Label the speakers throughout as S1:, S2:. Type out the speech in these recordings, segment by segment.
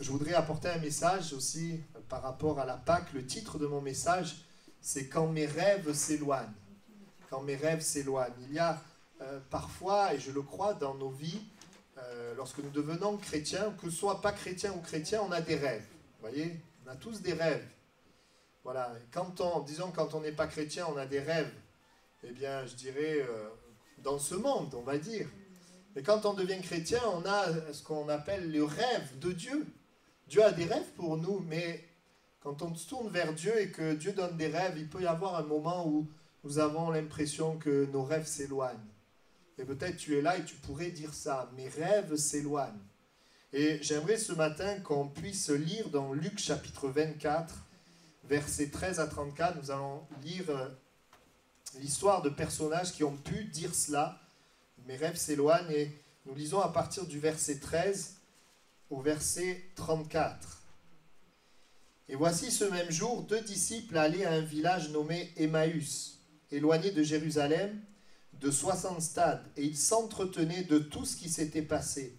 S1: je voudrais apporter un message aussi par rapport à la Pâque. Le titre de mon message, c'est « Quand mes rêves s'éloignent ». Quand mes rêves s'éloignent. Il y a parfois, et je le crois, dans nos vies, lorsque nous devenons chrétiens, que ce soit pas chrétien ou chrétien, on a des rêves. Vous voyez, on a tous des rêves. Voilà. Disons, quand on n'est pas chrétien, on a des rêves. Eh bien, je dirais, dans ce monde, on va dire. Et quand on devient chrétien, on a ce qu'on appelle le rêve de Dieu. Dieu a des rêves pour nous, mais quand on se tourne vers Dieu et que Dieu donne des rêves, il peut y avoir un moment où nous avons l'impression que nos rêves s'éloignent. Et peut-être tu es là et tu pourrais dire ça, mes rêves s'éloignent. Et j'aimerais ce matin qu'on puisse lire dans Luc chapitre 24, versets 13 à 34, nous allons lire l'histoire de personnages qui ont pu dire cela, mes rêves s'éloignent, et nous lisons à partir du verset 13 au verset 34. Et voici ce même jour, 2 disciples allaient à un village nommé Emmaüs, éloigné de Jérusalem, de 60 stades, et ils s'entretenaient de tout ce qui s'était passé.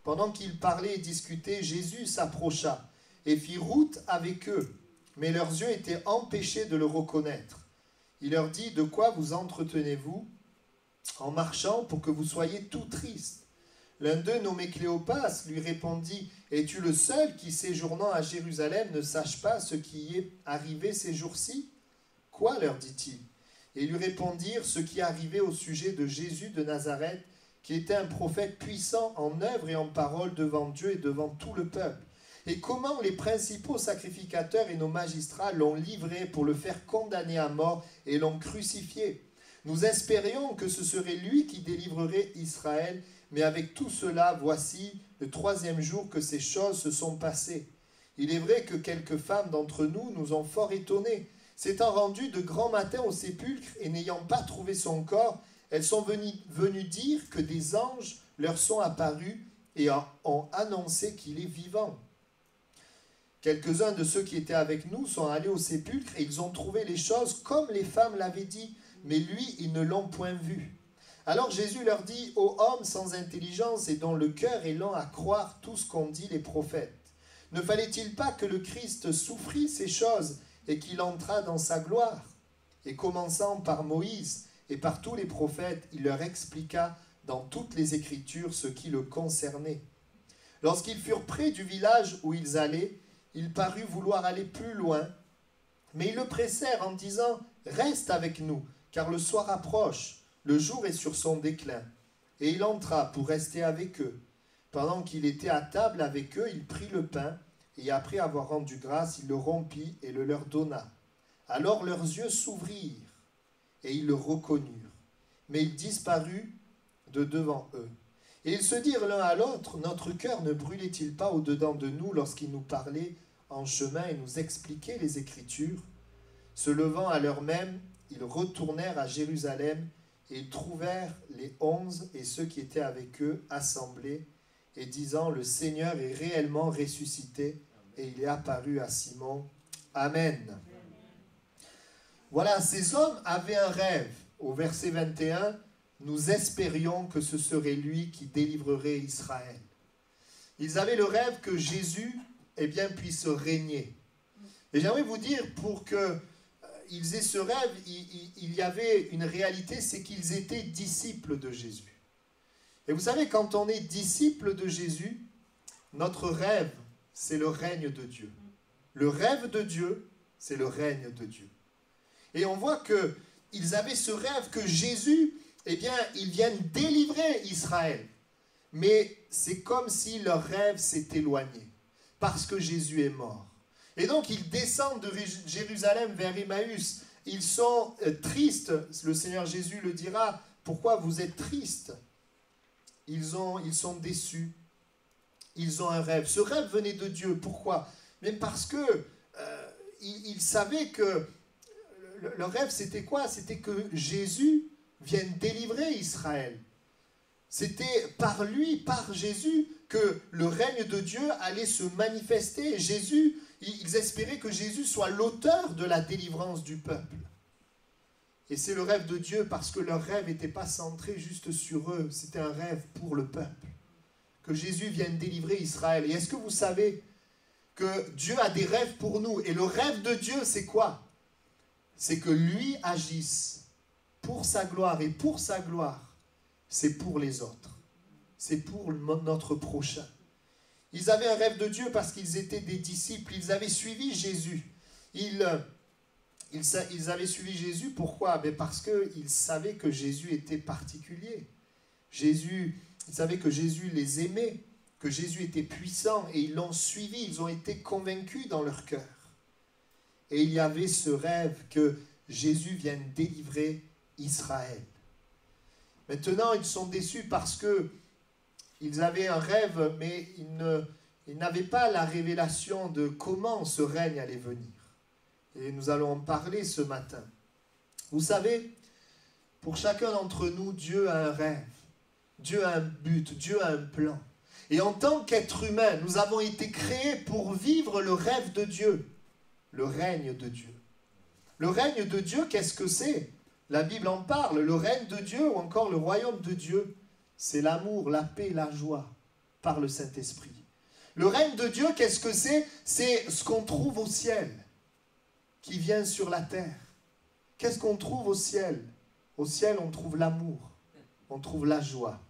S1: Pendant qu'ils parlaient et discutaient, Jésus s'approcha et fit route avec eux, mais leurs yeux étaient empêchés de le reconnaître. Il leur dit, « De quoi vous entretenez-vous en marchant pour que vous soyez tout tristes ?» L'un d'eux, nommé Cléopas, lui répondit, « Es-tu le seul qui, séjournant à Jérusalem, ne sache pas ce qui y est arrivé ces jours-ci » ? « Quoi, leur dit-il ? Et ils lui répondirent ce qui arrivait au sujet de Jésus de Nazareth, qui était un prophète puissant en œuvre et en parole devant Dieu et devant tout le peuple. Et comment les principaux sacrificateurs et nos magistrats l'ont livré pour le faire condamner à mort et l'ont crucifié. Nous espérions que ce serait lui qui délivrerait Israël, mais avec tout cela, voici le 3e jour que ces choses se sont passées. Il est vrai que quelques femmes d'entre nous ont fort étonnés. S'étant rendues de grand matin au sépulcre et n'ayant pas trouvé son corps, elles sont venues dire que des anges leur sont apparus et ont annoncé qu'il est vivant. Quelques-uns de ceux qui étaient avec nous sont allés au sépulcre et ils ont trouvé les choses comme les femmes l'avaient dit, mais lui, ils ne l'ont point vu. Alors Jésus leur dit, « Ô hommes sans intelligence et dont le cœur est lent à croire tout ce qu'ont dit les prophètes, ne fallait-il pas que le Christ souffrit ces choses et qu'il entrât dans sa gloire ?» Et commençant par Moïse et par tous les prophètes, il leur expliqua dans toutes les Écritures ce qui le concernait. Lorsqu'ils furent près du village où ils allaient, il parut vouloir aller plus loin, mais ils le pressèrent en disant « Reste avec nous, car le soir approche, le jour est sur son déclin. » Et il entra pour rester avec eux. Pendant qu'il était à table avec eux, il prit le pain, et après avoir rendu grâce, il le rompit et le leur donna. Alors leurs yeux s'ouvrirent, et ils le reconnurent. Mais il disparut de devant eux. Et ils se dirent l'un à l'autre, « Notre cœur ne brûlait-il pas au-dedans de nous lorsqu'il nous parlait en chemin et nous expliquait les Écritures ?» Se levant à l'heure même, ils retournèrent à Jérusalem et ils trouvèrent les 11 et ceux qui étaient avec eux assemblés et disant « Le Seigneur est réellement ressuscité et il est apparu à Simon. Amen. » Voilà, ces hommes avaient un rêve. Au verset 21, « Nous espérions que ce serait lui qui délivrerait Israël. » Ils avaient le rêve que Jésus puisse régner. Et j'aimerais vous dire, pour qu'ils aient ce rêve, il y avait une réalité, c'est qu'ils étaient disciples de Jésus. Et vous savez, quand on est disciple de Jésus, notre rêve, c'est le règne de Dieu. Le rêve de Dieu, c'est le règne de Dieu. Et on voit qu'ils avaient ce rêve que Jésus, il vienne délivrer Israël. Mais c'est comme si leur rêve s'est éloigné, parce que Jésus est mort. Et donc ils descendent de Jérusalem vers Emmaüs. Ils sont tristes, le Seigneur Jésus le dira, « Pourquoi vous êtes tristes ?» Ils sont déçus. Ils ont un rêve. Ce rêve venait de Dieu. Pourquoi? Même parce que ils savaient que leur rêve, c'était quoi? C'était que Jésus vienne délivrer Israël. C'était par lui, par Jésus, que le règne de Dieu allait se manifester. Jésus, ils espéraient que Jésus soit l'auteur de la délivrance du peuple. Et c'est le rêve de Dieu parce que leur rêve n'était pas centré juste sur eux. C'était un rêve pour le peuple. Que Jésus vienne délivrer Israël. Et est-ce que vous savez que Dieu a des rêves pour nous. Et le rêve de Dieu, c'est quoi? C'est que lui agisse pour sa gloire. Et pour sa gloire, c'est pour les autres. C'est pour notre prochain. Ils avaient un rêve de Dieu parce qu'ils étaient des disciples. Ils avaient suivi Jésus. Ils avaient suivi Jésus. Pourquoi? Parce qu'ils savaient que Jésus était particulier. Ils savaient que Jésus les aimait, que Jésus était puissant, et ils l'ont suivi. Ils ont été convaincus dans leur cœur. Et il y avait ce rêve que Jésus vienne délivrer Israël. Maintenant, ils sont déçus parce que ils avaient un rêve, mais ils n'avaient pas la révélation de comment ce règne allait venir. Et nous allons en parler ce matin. Vous savez, pour chacun d'entre nous, Dieu a un rêve. Dieu a un but, Dieu a un plan. Et en tant qu'être humain, nous avons été créés pour vivre le rêve de Dieu, le règne de Dieu. Le règne de Dieu, qu'est-ce que c'est? La Bible en parle. Le règne de Dieu ou encore le royaume de Dieu, c'est l'amour, la paix, la joie par le Saint-Esprit. Le règne de Dieu, qu'est-ce que c'est? C'est ce qu'on trouve au ciel, qui vient sur la terre. Qu'est-ce qu'on trouve au ciel? Au ciel, on trouve l'amour, on trouve la joie,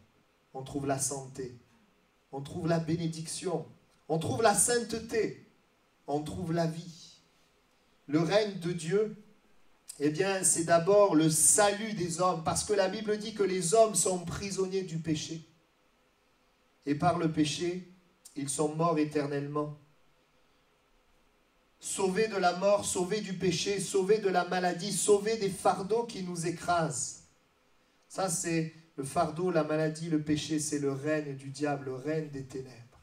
S1: on trouve la santé, on trouve la bénédiction, on trouve la sainteté, on trouve la vie. Le règne de Dieu, eh bien, c'est d'abord le salut des hommes, parce que la Bible dit que les hommes sont prisonniers du péché. Et par le péché, ils sont morts éternellement. Sauvés de la mort, sauvés du péché, sauvés de la maladie, sauvés des fardeaux qui nous écrasent. Ça, c'est le fardeau, la maladie, le péché, c'est le règne du diable, le règne des ténèbres.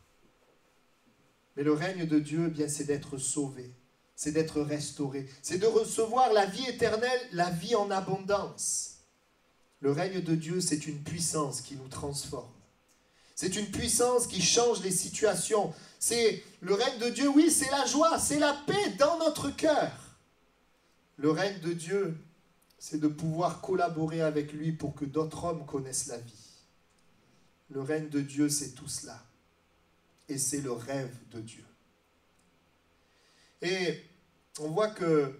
S1: Mais le règne de Dieu, eh bien, c'est d'être sauvé, c'est d'être restauré, c'est de recevoir la vie éternelle, la vie en abondance. Le règne de Dieu, c'est une puissance qui nous transforme. C'est une puissance qui change les situations. C'est le règne de Dieu, oui, c'est la joie, c'est la paix dans notre cœur. Le règne de Dieu, c'est de pouvoir collaborer avec lui pour que d'autres hommes connaissent la vie. Le règne de Dieu, c'est tout cela. Et c'est le rêve de Dieu. Et on voit que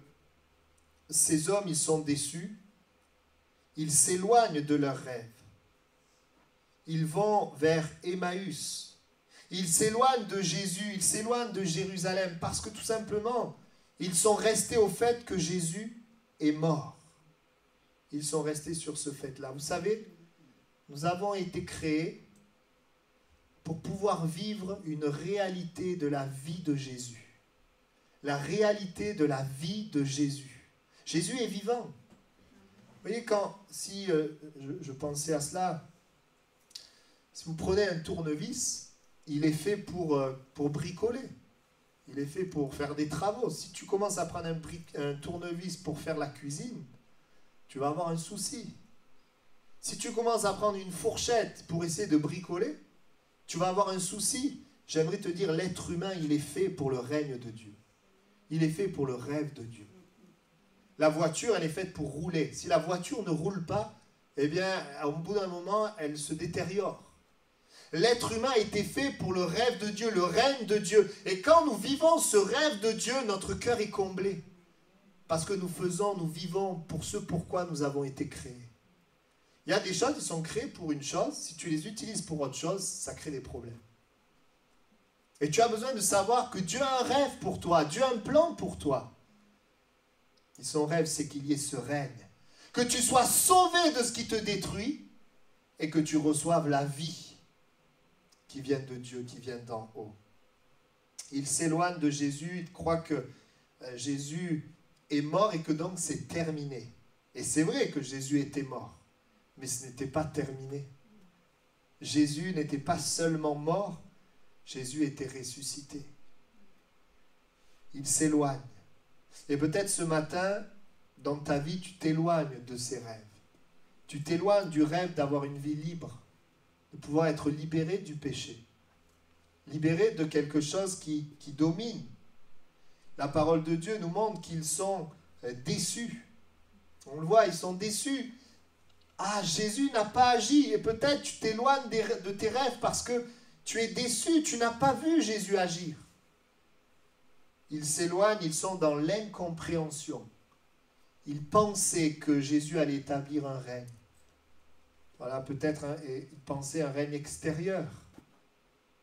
S1: ces hommes, ils sont déçus. Ils s'éloignent de leur rêve. Ils vont vers Emmaüs. Ils s'éloignent de Jésus, ils s'éloignent de Jérusalem parce que tout simplement, ils sont restés au fait que Jésus est mort. Ils sont restés sur ce fait-là. Vous savez, nous avons été créés pour pouvoir vivre une réalité de la vie de Jésus. La réalité de la vie de Jésus. Jésus est vivant. Vous voyez, si je pensais à cela, si vous prenez un tournevis, il est fait pour bricoler. Il est fait pour faire des travaux. Si tu commences à prendre un tournevis pour faire la cuisine, tu vas avoir un souci. Si tu commences à prendre une fourchette pour essayer de bricoler, tu vas avoir un souci. J'aimerais te dire, l'être humain, il est fait pour le règne de Dieu. Il est fait pour le rêve de Dieu. La voiture, elle est faite pour rouler. Si la voiture ne roule pas, eh bien, au bout d'un moment, elle se détériore. L'être humain a été fait pour le rêve de Dieu, le règne de Dieu. Et quand nous vivons ce rêve de Dieu, notre cœur est comblé. Parce que nous vivons pour ce pourquoi nous avons été créés. Il y a des choses qui sont créées pour une chose. Si tu les utilises pour autre chose, ça crée des problèmes. Et tu as besoin de savoir que Dieu a un rêve pour toi. Dieu a un plan pour toi. Et son rêve, c'est qu'il y ait ce règne. Que tu sois sauvé de ce qui te détruit et que tu reçoives la vie qui vient de Dieu, qui vient d'en haut. Ils s'éloignent de Jésus, ils croient que Jésus est mort et que donc c'est terminé. Et c'est vrai que Jésus était mort, mais ce n'était pas terminé. Jésus n'était pas seulement mort, Jésus était ressuscité. Ils s'éloignent. Et peut-être ce matin, dans ta vie, tu t'éloignes de ces rêves. Tu t'éloignes du rêve d'avoir une vie libre, de pouvoir être libéré du péché, libéré de quelque chose qui domine. La parole de Dieu nous montre qu'ils sont déçus. On le voit, ils sont déçus. Ah, Jésus n'a pas agi. Et peut-être tu t'éloignes de tes rêves parce que tu es déçu, tu n'as pas vu Jésus agir. Ils s'éloignent, ils sont dans l'incompréhension. Ils pensaient que Jésus allait établir un règne. Voilà, peut-être ils pensaient un règne extérieur.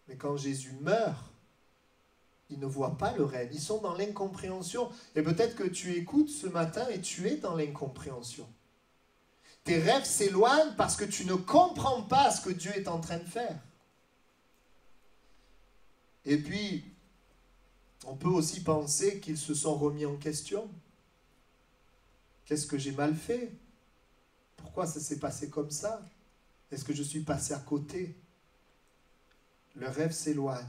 S1: Mais quand Jésus meurt, ils ne voient pas le règne. Ils sont dans l'incompréhension. Et peut-être que tu écoutes ce matin et tu es dans l'incompréhension. Tes rêves s'éloignent parce que tu ne comprends pas ce que Dieu est en train de faire. Et puis, on peut aussi penser qu'ils se sont remis en question. Qu'est-ce que j'ai mal fait? Pourquoi ça s'est passé comme ça? Est-ce que je suis passé à côté? Le rêve s'éloigne.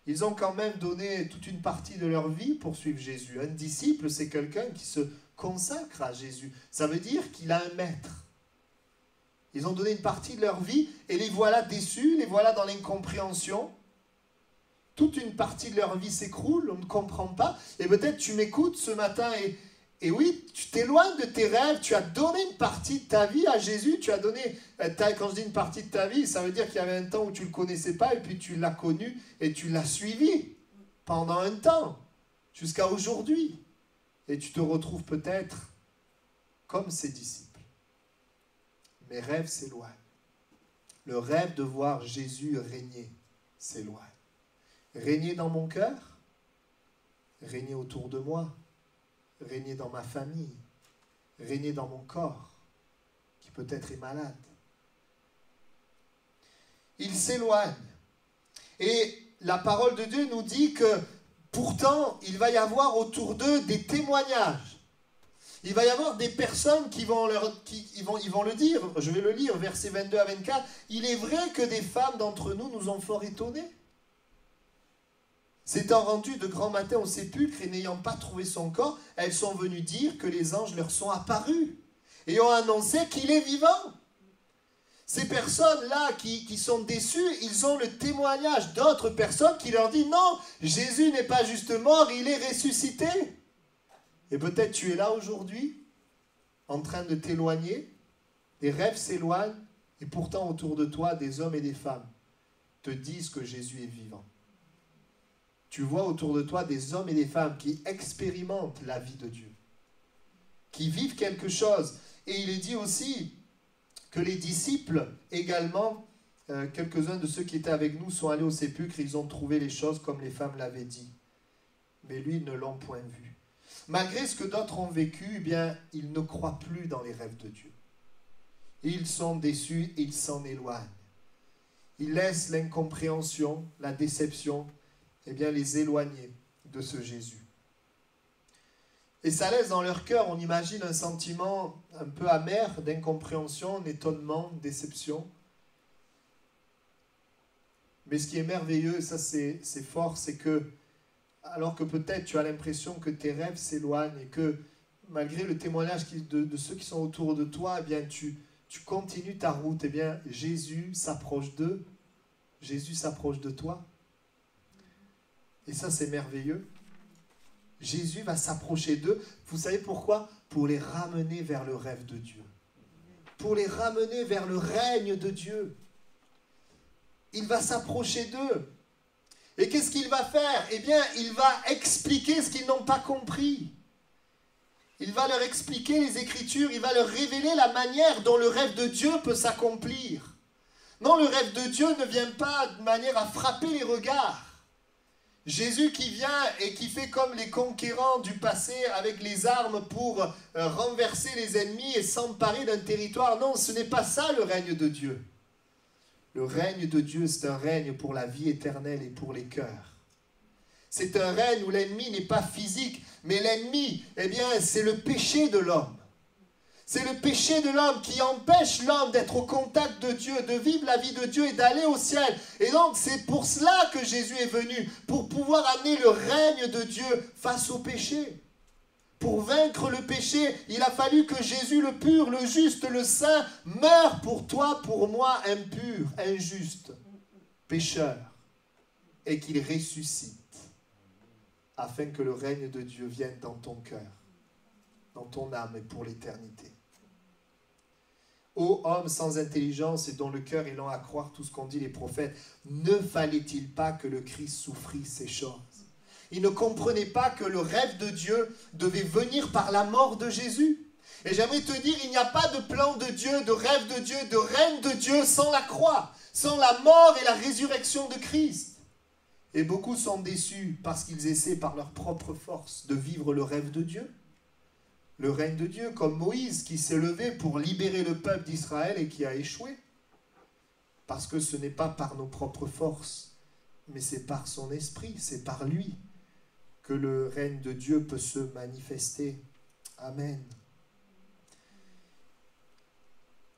S1: Ils ont quand même donné toute une partie de leur vie pour suivre Jésus. Un disciple, c'est quelqu'un qui se consacre à Jésus. Ça veut dire qu'il a un maître. Ils ont donné une partie de leur vie et les voilà déçus, les voilà dans l'incompréhension. Toute une partie de leur vie s'écroule, on ne comprend pas. Et peut-être tu m'écoutes ce matin et oui, tu t'éloignes de tes rêves, tu as donné une partie de ta vie à Jésus, tu as donné, quand je dis une partie de ta vie, ça veut dire qu'il y avait un temps où tu ne le connaissais pas et puis tu l'as connu et tu l'as suivi pendant un temps, jusqu'à aujourd'hui. Et tu te retrouves peut-être comme ses disciples. Mes rêves s'éloignent. Le rêve de voir Jésus régner s'éloigne. Régner dans mon cœur, régner autour de moi, régner dans ma famille, régner dans mon corps, qui peut-être est malade. Il s'éloigne. Et la parole de Dieu nous dit que pourtant, il va y avoir autour d'eux des témoignages. Il va y avoir des personnes qui vont le dire. Je vais le lire, versets 22 à 24. Il est vrai que des femmes d'entre nous ont fort étonnés. S'étant rendues de grand matin au sépulcre et n'ayant pas trouvé son corps, elles sont venues dire que les anges leur sont apparus et ont annoncé qu'il est vivant. Ces personnes-là qui sont déçues, ils ont le témoignage d'autres personnes qui leur disent « Non, Jésus n'est pas juste mort, il est ressuscité ». Et peut-être tu es là aujourd'hui, en train de t'éloigner, des rêves s'éloignent, et pourtant autour de toi, des hommes et des femmes te disent que Jésus est vivant. Tu vois autour de toi des hommes et des femmes qui expérimentent la vie de Dieu, qui vivent quelque chose. Et il est dit aussi que les disciples également, quelques-uns de ceux qui étaient avec nous sont allés au sépulcre, ils ont trouvé les choses comme les femmes l'avaient dit. Mais lui, ils ne l'ont point vu. Malgré ce que d'autres ont vécu, eh bien, ils ne croient plus dans les rêves de Dieu. Ils sont déçus, ils s'en éloignent. Ils laissent l'incompréhension, la déception, eh bien, les éloigner de ce Jésus. Et ça laisse dans leur cœur, on imagine, un sentiment un peu amer d'incompréhension, d'étonnement, de déception. Mais ce qui est merveilleux, et ça c'est fort, c'est que, alors que peut-être tu as l'impression que tes rêves s'éloignent et que, malgré le témoignage de ceux qui sont autour de toi, eh bien, tu continues ta route, eh bien, Jésus s'approche d'eux, Jésus s'approche de toi. Et ça, c'est merveilleux. Jésus va s'approcher d'eux. Vous savez pourquoi? Pour les ramener vers le rêve de Dieu. Pour les ramener vers le règne de Dieu. Il va s'approcher d'eux. Et qu'est-ce qu'il va faire? Eh bien, il va expliquer ce qu'ils n'ont pas compris. Il va leur expliquer les Écritures. Il va leur révéler la manière dont le rêve de Dieu peut s'accomplir. Non, le rêve de Dieu ne vient pas de manière à frapper les regards. Jésus qui vient et qui fait comme les conquérants du passé avec les armes pour renverser les ennemis et s'emparer d'un territoire. Non, ce n'est pas ça le règne de Dieu. Le règne de Dieu, c'est un règne pour la vie éternelle et pour les cœurs. C'est un règne où l'ennemi n'est pas physique, mais l'ennemi, eh bien, c'est le péché de l'homme. C'est le péché de l'homme qui empêche l'homme d'être au contact de Dieu, de vivre la vie de Dieu et d'aller au ciel. Et donc, c'est pour cela que Jésus est venu, pour pouvoir amener le règne de Dieu face au péché. Pour vaincre le péché, il a fallu que Jésus, le pur, le juste, le saint, meure pour toi, pour moi, impur, injuste, pécheur, et qu'il ressuscite, afin que le règne de Dieu vienne dans ton cœur, dans ton âme et pour l'éternité. Ô homme sans intelligence et dont le cœur est lent à croire tout ce qu'ont dit les prophètes, ne fallait-il pas que le Christ souffrisse ces choses Ils ne comprenaient pas que le rêve de Dieu devait venir par la mort de Jésus. Et j'aimerais te dire, il n'y a pas de plan de Dieu, de rêve de Dieu, de règne de Dieu sans la croix, sans la mort et la résurrection de Christ. Et beaucoup sont déçus parce qu'ils essaient par leur propre force de vivre le rêve de Dieu, le règne de Dieu, comme Moïse qui s'est levé pour libérer le peuple d'Israël et qui a échoué. Parce que ce n'est pas par nos propres forces, mais c'est par son esprit, c'est par lui que le règne de Dieu peut se manifester. Amen.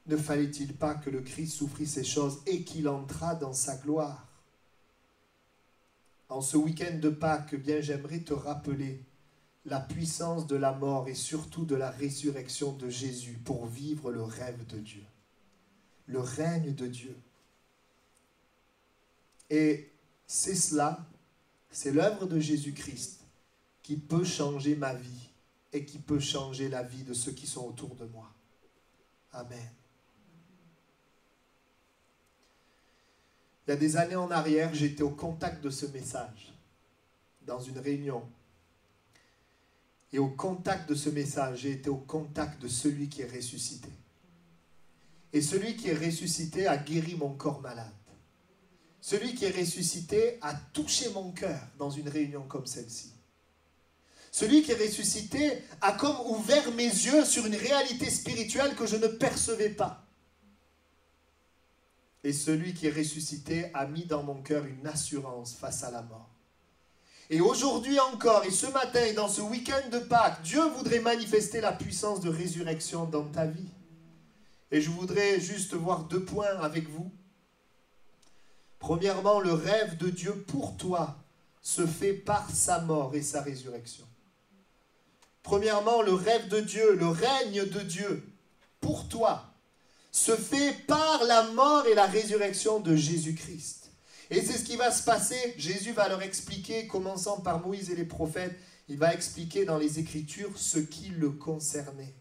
S1: Ne fallait-il pas que le Christ souffrit ces choses et qu'il entrât dans sa gloire? En ce week-end de Pâques, bien j'aimerais te rappeler la puissance de la mort et surtout de la résurrection de Jésus pour vivre le rêve de Dieu, le règne de Dieu. Et c'est cela, c'est l'œuvre de Jésus-Christ qui peut changer ma vie et qui peut changer la vie de ceux qui sont autour de moi. Amen. Il y a des années en arrière, j'étais au contact de ce message, dans une réunion. Et au contact de ce message, j'ai été au contact de celui qui est ressuscité. Et celui qui est ressuscité a guéri mon corps malade. Celui qui est ressuscité a touché mon cœur dans une réunion comme celle-ci. Celui qui est ressuscité a comme ouvert mes yeux sur une réalité spirituelle que je ne percevais pas. Et celui qui est ressuscité a mis dans mon cœur une assurance face à la mort. Et aujourd'hui encore, et ce matin, et dans ce week-end de Pâques, Dieu voudrait manifester la puissance de résurrection dans ta vie. Et je voudrais juste voir 2 points avec vous. Premièrement, le rêve de Dieu pour toi se fait par sa mort et sa résurrection. Premièrement, le rêve de Dieu, le règne de Dieu pour toi se fait par la mort et la résurrection de Jésus-Christ. Et c'est ce qui va se passer. Jésus va leur expliquer, commençant par Moïse et les prophètes, il va expliquer dans les Écritures ce qui le concernait.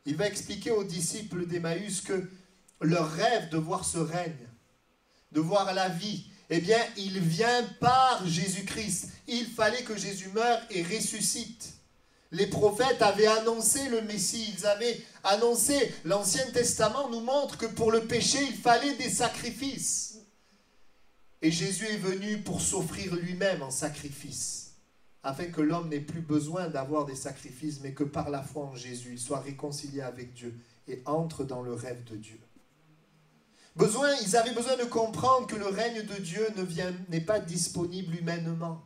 S1: Il va expliquer aux disciples d'Emmaüs que leur rêve de voir ce règne, de voir la vie, eh bien, il vient par Jésus-Christ. Il fallait que Jésus meure et ressuscite. Les prophètes avaient annoncé le Messie, ils avaient annoncé, l'Ancien Testament nous montre que pour le péché, il fallait des sacrifices. Et Jésus est venu pour s'offrir lui-même en sacrifice, afin que l'homme n'ait plus besoin d'avoir des sacrifices, mais que par la foi en Jésus, il soit réconcilié avec Dieu et entre dans le rêve de Dieu. Ils avaient besoin de comprendre que le règne de Dieu n'est pas disponible humainement.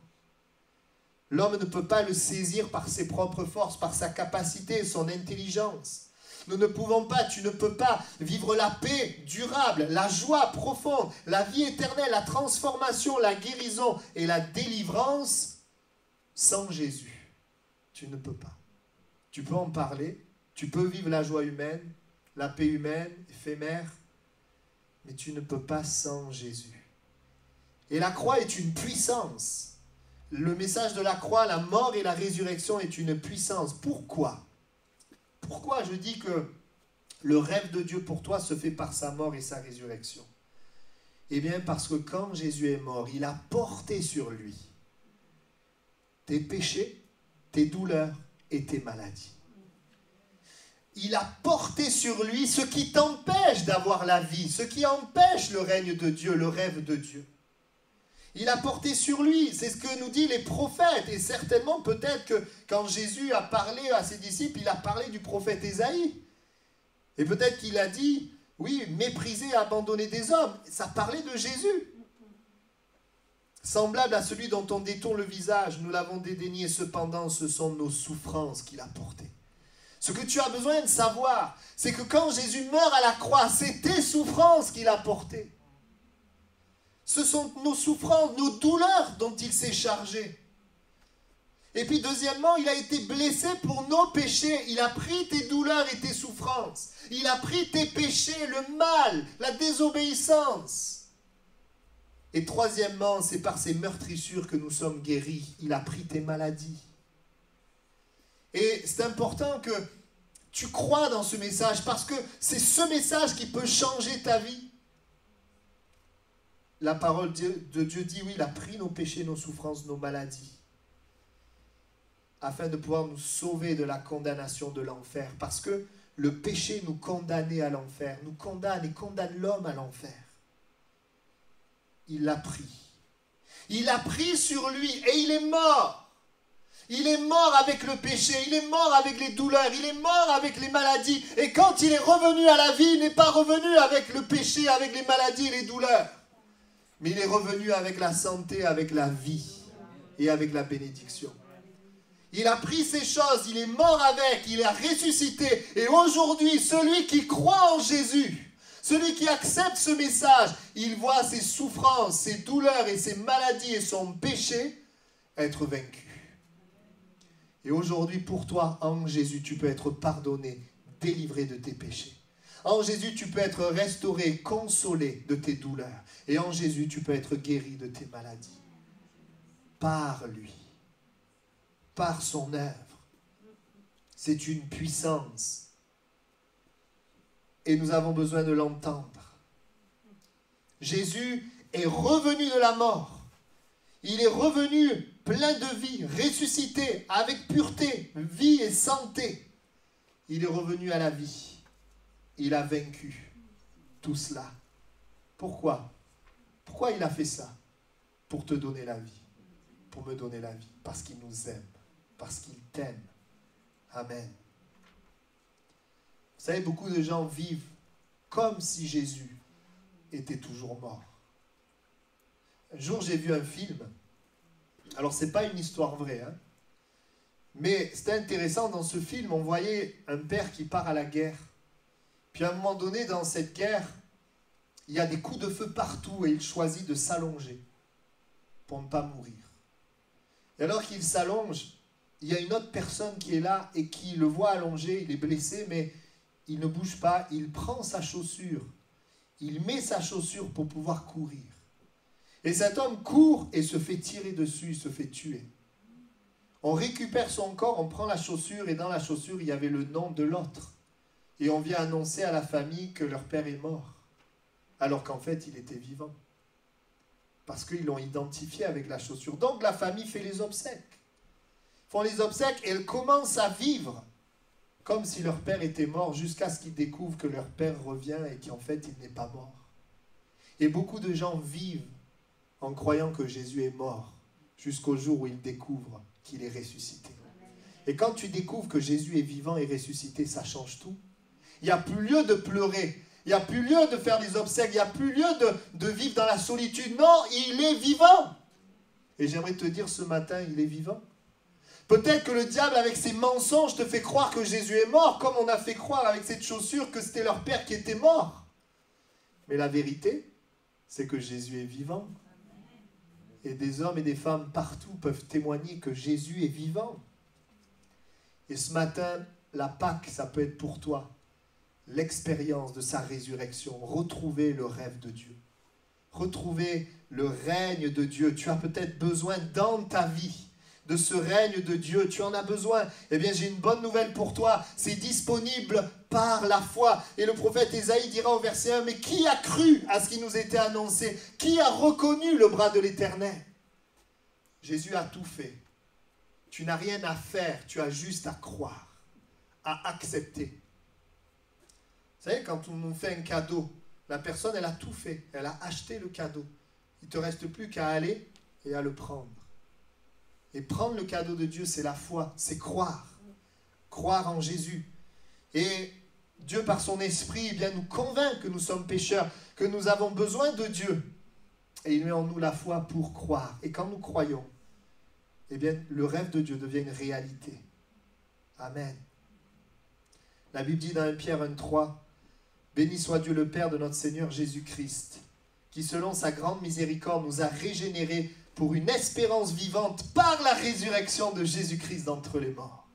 S1: L'homme ne peut pas le saisir par ses propres forces, par sa capacité, son intelligence. Nous ne pouvons pas, tu ne peux pas vivre la paix durable, la joie profonde, la vie éternelle, la transformation, la guérison et la délivrance sans Jésus. Tu ne peux pas. Tu peux en parler, tu peux vivre la joie humaine, la paix humaine, éphémère, mais tu ne peux pas sans Jésus. Et la croix est une puissance. Le message de la croix, la mort et la résurrection est une puissance. Pourquoi? Pourquoi je dis que le rêve de Dieu pour toi se fait par sa mort et sa résurrection? Eh bien parce que quand Jésus est mort, il a porté sur lui tes péchés, tes douleurs et tes maladies. Il a porté sur lui ce qui t'empêche d'avoir la vie, ce qui empêche le règne de Dieu, le rêve de Dieu. Il a porté sur lui, c'est ce que nous disent les prophètes. Et certainement, peut-être que quand Jésus a parlé à ses disciples, il a parlé du prophète Ésaïe. Et peut-être qu'il a dit, oui, mépriser et abandonner des hommes. Ça parlait de Jésus. Semblable à celui dont on détourne le visage, nous l'avons dédaigné, cependant, ce sont nos souffrances qu'il a portées. Ce que tu as besoin de savoir, c'est que quand Jésus meurt à la croix, c'est tes souffrances qu'il a portées. Ce sont nos souffrances, nos douleurs dont il s'est chargé. Et puis deuxièmement, il a été blessé pour nos péchés. Il a pris tes douleurs et tes souffrances. Il a pris tes péchés, le mal, la désobéissance. Et troisièmement, c'est par ses meurtrissures que nous sommes guéris. Il a pris tes maladies. Et c'est important que tu crois dans ce message parce que c'est ce message qui peut changer ta vie. la parole de Dieu dit, oui, il a pris nos péchés, nos souffrances, nos maladies, afin de pouvoir nous sauver de la condamnation de l'enfer. Parce que le péché nous condamnait à l'enfer, nous condamne et condamne l'homme à l'enfer. Il l'a pris. Il l'a pris sur lui et il est mort. Il est mort avec le péché, il est mort avec les douleurs, il est mort avec les maladies. Et quand il est revenu à la vie, il n'est pas revenu avec le péché, avec les maladies et les douleurs. Mais il est revenu avec la santé, avec la vie et avec la bénédiction. Il a pris ces choses, il est mort avec, il a ressuscité. Et aujourd'hui, celui qui croit en Jésus, celui qui accepte ce message, il voit ses souffrances, ses douleurs et ses maladies et son péché être vaincu. Et aujourd'hui, pour toi, en Jésus, tu peux être pardonné, délivré de tes péchés. En Jésus, tu peux être restauré, consolé de tes douleurs. Et en Jésus, tu peux être guéri de tes maladies. Par lui, par son œuvre. C'est une puissance. Et nous avons besoin de l'entendre. Jésus est revenu de la mort. Il est revenu plein de vie, ressuscité, avec pureté, vie et santé. Il est revenu à la vie. Il a vaincu tout cela. Pourquoi? Pourquoi il a fait ça? Pour te donner la vie. Pour me donner la vie. Parce qu'il nous aime. Parce qu'il t'aime. Amen. Vous savez, beaucoup de gens vivent comme si Jésus était toujours mort. Un jour, j'ai vu un film. Alors, ce n'est pas une histoire vraie, hein, mais c'était intéressant. Dans ce film, on voyait un père qui part à la guerre. Puis à un moment donné, dans cette guerre, il y a des coups de feu partout et il choisit de s'allonger pour ne pas mourir. Et alors qu'il s'allonge, il y a une autre personne qui est là et qui le voit allongé, il est blessé, mais il ne bouge pas. Il prend sa chaussure, il met sa chaussure pour pouvoir courir. Et cet homme court et se fait tirer dessus, il se fait tuer. On récupère son corps, on prend la chaussure et dans la chaussure, il y avait le nom de l'autre. Et on vient annoncer à la famille que leur père est mort, alors qu'en fait, il était vivant. Parce qu'ils l'ont identifié avec la chaussure. Donc la famille fait les obsèques. Font les obsèques et elles commencent à vivre comme si leur père était mort jusqu'à ce qu'ils découvrent que leur père revient et qu'en fait, il n'est pas mort. Et beaucoup de gens vivent en croyant que Jésus est mort, jusqu'au jour où ils découvrent qu'il est ressuscité. Et quand tu découvres que Jésus est vivant et ressuscité, ça change tout. Il n'y a plus lieu de pleurer, il n'y a plus lieu de faire des obsèques, il n'y a plus lieu de vivre dans la solitude. Non, il est vivant. Et j'aimerais te dire ce matin, il est vivant. Peut-être que le diable, avec ses mensonges, te fait croire que Jésus est mort, comme on a fait croire avec cette chaussure que c'était leur père qui était mort. Mais la vérité, c'est que Jésus est vivant. Et des hommes et des femmes partout peuvent témoigner que Jésus est vivant. Et ce matin, la Pâque, ça peut être pour toi l'expérience de sa résurrection. Retrouver le rêve de Dieu. Retrouver le règne de Dieu. Tu as peut-être besoin dans ta vie de ce règne de Dieu. Tu en as besoin. Eh bien, j'ai une bonne nouvelle pour toi. C'est disponible par la foi. Et le prophète Ésaïe dira au verset 1, mais qui a cru à ce qui nous était annoncé? Qui a reconnu le bras de l'Éternel? Jésus a tout fait. Tu n'as rien à faire. Tu as juste à croire, à accepter. Vous savez, quand on nous fait un cadeau, la personne, elle a tout fait. Elle a acheté le cadeau. Il ne te reste plus qu'à aller et à le prendre. Et prendre le cadeau de Dieu, c'est la foi, c'est croire. Croire en Jésus. Et Dieu, par son esprit, eh bien, nous convainc que nous sommes pécheurs, que nous avons besoin de Dieu. Et il met en nous la foi pour croire. Et quand nous croyons, eh bien, le rêve de Dieu devient une réalité. Amen. La Bible dit dans 1 Pierre 1,3, « Béni soit Dieu le Père de notre Seigneur Jésus-Christ, qui selon sa grande miséricorde nous a régénérés pour une espérance vivante par la résurrection de Jésus-Christ d'entre les morts. »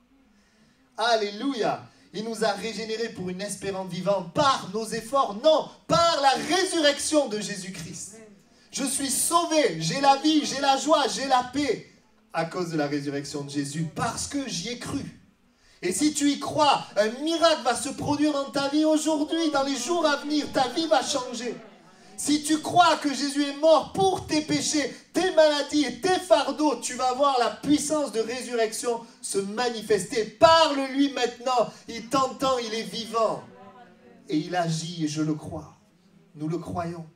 S1: Alléluia! Il nous a régénérés pour une espérance vivante par nos efforts. Non, par la résurrection de Jésus-Christ. Je suis sauvé, j'ai la vie, j'ai la joie, j'ai la paix à cause de la résurrection de Jésus, parce que j'y ai cru. Et si tu y crois, un miracle va se produire dans ta vie aujourd'hui, dans les jours à venir. Ta vie va changer. Si tu crois que Jésus est mort pour tes péchés, tes maladies et tes fardeaux, tu vas voir la puissance de résurrection se manifester. Parle-lui maintenant, il t'entend, il est vivant. Et il agit, et je le crois. Nous le croyons.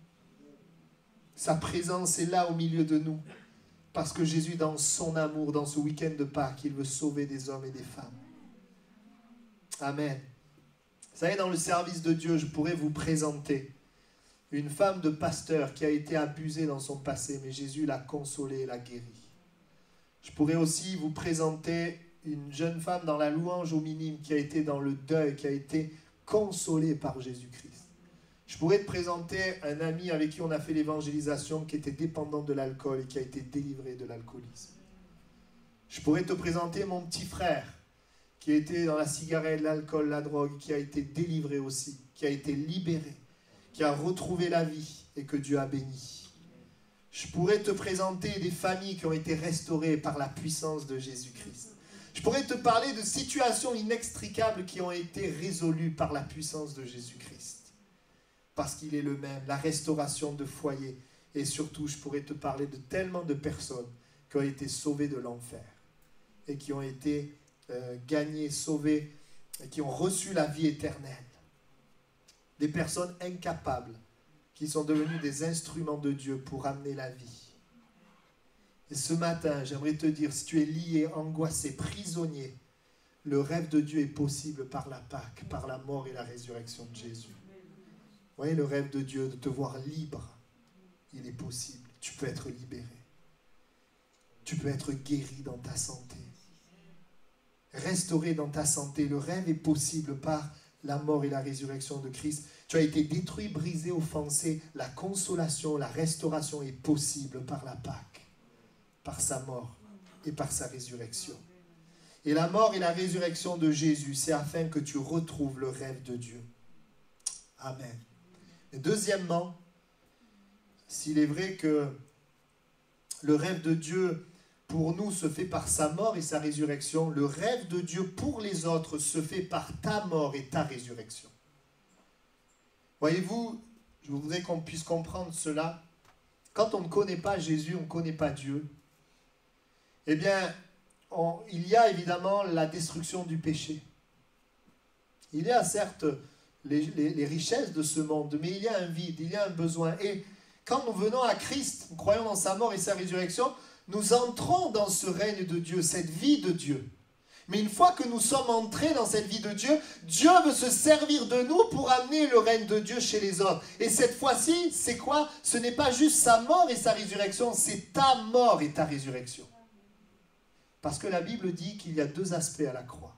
S1: Sa présence est là au milieu de nous. Parce que Jésus, dans son amour, dans ce week-end de Pâques, il veut sauver des hommes et des femmes. Amen. Vous savez, dans le service de Dieu, je pourrais vous présenter une femme de pasteur qui a été abusée dans son passé, mais Jésus l'a consolée et l'a guérie. Je pourrais aussi vous présenter une jeune femme dans la louange au minime qui a été dans le deuil, qui a été consolée par Jésus-Christ. Je pourrais te présenter un ami avec qui on a fait l'évangélisation qui était dépendant de l'alcool et qui a été délivré de l'alcoolisme. Je pourrais te présenter mon petit frère qui était dans la cigarette, l'alcool, la drogue, qui a été délivré aussi, qui a été libéré, qui a retrouvé la vie et que Dieu a béni. Je pourrais te présenter des familles qui ont été restaurées par la puissance de Jésus-Christ. Je pourrais te parler de situations inextricables qui ont été résolues par la puissance de Jésus-Christ. Parce qu'il est le même, la restauration de foyers. Et surtout, je pourrais te parler de tellement de personnes qui ont été sauvées de l'enfer et qui ont été gagnées, sauvées, et qui ont reçu la vie éternelle. Des personnes incapables qui sont devenues des instruments de Dieu pour amener la vie. Et ce matin, j'aimerais te dire, si tu es lié, angoissé, prisonnier, le rêve de Dieu est possible par la Pâque, par la mort et la résurrection de Jésus. Vous voyez, le rêve de Dieu, de te voir libre, il est possible. Tu peux être libéré. Tu peux être guéri dans ta santé. Restauré dans ta santé. Le rêve est possible par la mort et la résurrection de Christ. Tu as été détruit, brisé, offensé. La consolation, la restauration est possible par la Pâque, par sa mort et par sa résurrection. Et la mort et la résurrection de Jésus, c'est afin que tu retrouves le rêve de Dieu. Amen. Et deuxièmement, s'il est vrai que le rêve de Dieu pour nous se fait par sa mort et sa résurrection, le rêve de Dieu pour les autres se fait par ta mort et ta résurrection. Voyez-vous, je voudrais qu'on puisse comprendre cela. Quand on ne connaît pas Jésus, on ne connaît pas Dieu. Eh bien, il y a évidemment la destruction du péché. Il y a certes les richesses de ce monde, mais il y a un vide, il y a un besoin. Et quand nous venons à Christ, nous croyons dans sa mort et sa résurrection, nous entrons dans ce règne de Dieu, cette vie de Dieu. Mais une fois que nous sommes entrés dans cette vie de Dieu, Dieu veut se servir de nous pour amener le règne de Dieu chez les autres. Et cette fois-ci, c'est quoi? Ce n'est pas juste sa mort et sa résurrection, c'est ta mort et ta résurrection. Parce que la Bible dit qu'il y a deux aspects à la croix.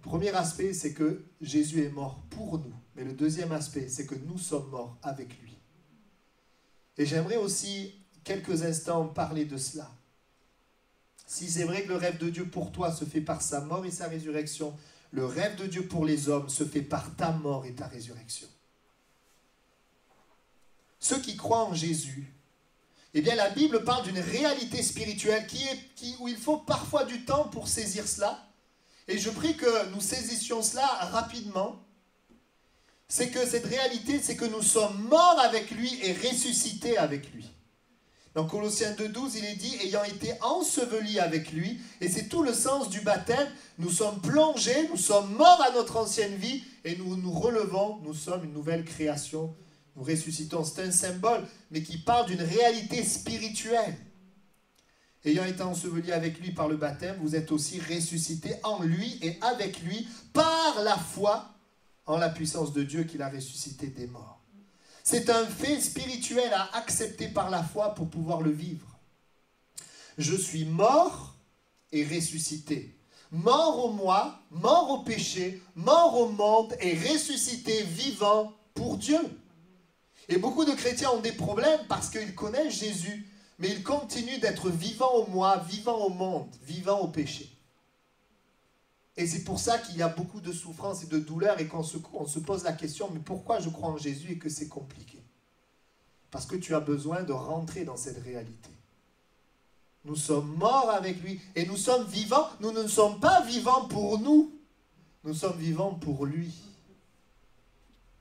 S1: Le premier aspect, c'est que Jésus est mort pour nous. Mais le deuxième aspect, c'est que nous sommes morts avec lui. Et j'aimerais aussi quelques instants parler de cela. Si c'est vrai que le rêve de Dieu pour toi se fait par sa mort et sa résurrection, le rêve de Dieu pour les hommes se fait par ta mort et ta résurrection. Ceux qui croient en Jésus, eh bien la Bible parle d'une réalité spirituelle où il faut parfois du temps pour saisir cela. Et je prie que nous saisissions cela rapidement. C'est que cette réalité, c'est que nous sommes morts avec lui et ressuscités avec lui. Dans Colossiens 2,12, il est dit, ayant été ensevelis avec lui, et c'est tout le sens du baptême, nous sommes plongés, nous sommes morts à notre ancienne vie, et nous nous relevons, nous sommes une nouvelle création, nous ressuscitons. C'est un symbole, mais qui parle d'une réalité spirituelle. Ayant été ensevelis avec lui par le baptême, vous êtes aussi ressuscités en lui et avec lui, par la foi en la puissance de Dieu qui l'a ressuscité des morts. C'est un fait spirituel à accepter par la foi pour pouvoir le vivre. Je suis mort et ressuscité. Mort au moi, mort au péché, mort au monde et ressuscité vivant pour Dieu. Et beaucoup de chrétiens ont des problèmes parce qu'ils connaissent Jésus, mais ils continuent d'être vivants au moi, vivants au monde, vivants au péché. Et c'est pour ça qu'il y a beaucoup de souffrance et de douleur et qu'on se pose la question, mais pourquoi je crois en Jésus et que c'est compliqué? Parce que tu as besoin de rentrer dans cette réalité. Nous sommes morts avec lui et nous sommes vivants. Nous ne sommes pas vivants pour nous. Nous sommes vivants pour lui.